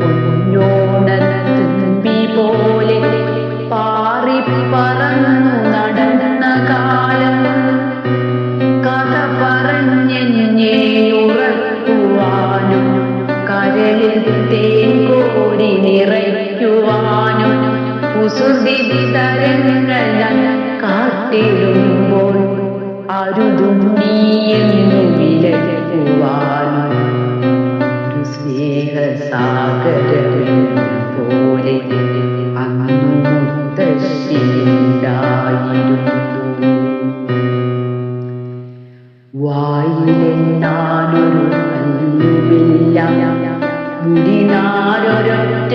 പൊന്നോണത്തുമ്പി പോലെ പാറിപ്പറന്നു നടന്ന കാലം കഥ പറഞ്ഞെന്നെ ഉറക്കുവാനും കരളിൽ തേൻ കോരി നിറയ്ക്കുവാനും കുസൃതി തരങ്ങൾ കാട്ടിടുമ്പോൾ അരുതും നീ എന്നു വിലക്കുവാനും ഒരു സ്നേഹസാഗരം പോലെ അന്നു മുത്തശ്ശിയുണ്ടായിരുന്നു. വായിലെന്നാലൊരു കല്ലുമില്ല, മുടിനാരൊരൊറ്റ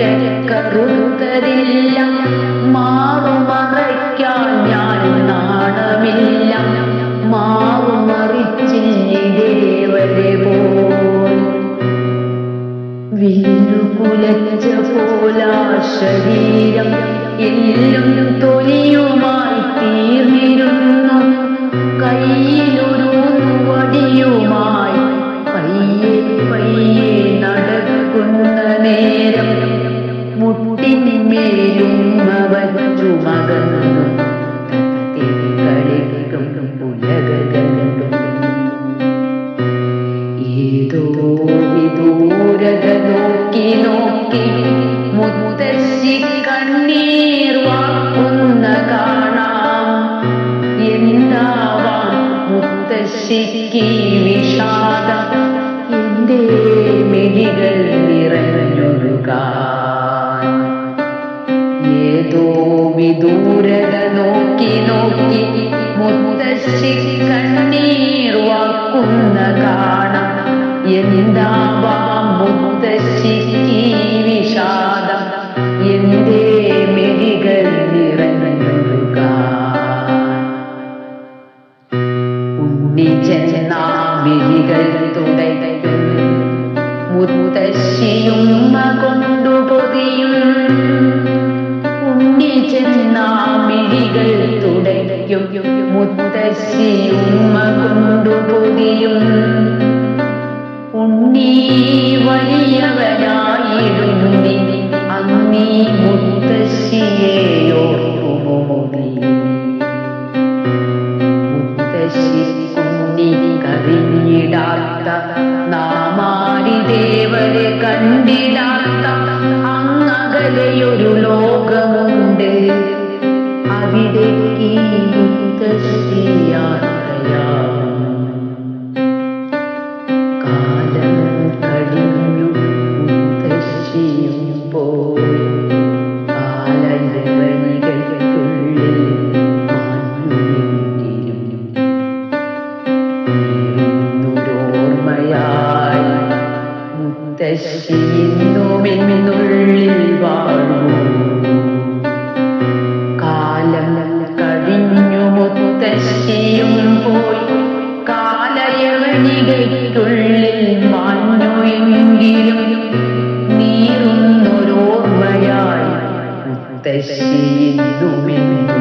കറുത്തതില്ല, മാറുമറയ്ക്കാൻ ഞാൻ നാണമില്ല, മാറുമറിച്ചില്ലിതേവരെ പോൽ വില്ലുകുലച്ച പോലാ ശരീരം എല്ലും തൊലിയുമായി തീർന്നിരുന്നു. കയ്യിലൊരു വടിയുമായി പയ്യെ പയ്യെ നടക്കുന്ന നേരം മുട്ടിന്മേലും അവൻ ചുമകന്നു കളിക്കും പുലകണ്ടും. ഏതോ വിദൂരത നോക്കി നോക്കി മുത്തശ്ശി കണ്ണീർ വാക്കുന്ന കാണാം. എന്താവാം മുത്തശ്ശിക്ക് വിഷാദം, എന്റെ മിഴികൾ നിറഞ്ഞൊഴുകാൻ. ഏതോ വിദൂരത നോക്കി നോക്കി മുത്തശ്ശി കണ്ണീർ വാക്കുന്ന കാണാം. എന്താവാം മുത്തശ്ശിക്ക് വിഷാദം, എന്റെ മിഴികൾ നിറഞ്ഞൊഴുകാൻ. ഉണ്ണിച്ചെന്നാ മിഴികൾ തുടയ്ക്കും, മുത്തശ്ശിയുമ്മ കൊണ്ടു പൊതിയും. ഉണ്ണിച്ചെന്നാ മിഴികൾ തുടയ്ക്കും, മുത്തശ്ശിയുമ്മ കൊണ്ടു പൊതിയും. ഉണ്ണി വലിയവനായിടുന്നി അന്നീ മുത്തശ്ശിയെയോർക്കുമോ നീ? മുത്തശ്ശി കുഞ്ഞി കറിഞ്ഞിടാത്ത, നാമാരി ദേവരെ കണ്ടിടാത്ത അങ്ങകലെയൊരു ലോകമുണ്ട്. അവിടേക്ക് മുത്തശ്ശി യാത്രയാകും. കാലം കഴിഞ്ഞു മുത്തശ്ശിയും പോയി, കാലയവനികൾക്കുള്ളിൽ മാഞ്ഞുവെങ്കിലും ഓർമ്മയായി മുത്തശ്ശി ഇന്നുമെന്നുള്ളിൽ വാഴുന്നു. കാലം കഴിഞ്ഞു മുത്തശ്ശിയും പോയി, കാലയവനികൾക്കുള്ളിൽ മാഞ്ഞുവെങ്കിലും നീറുന്നൊരോർമ്മയായി മുത്തശ്ശി ഇന്നുമെന്നും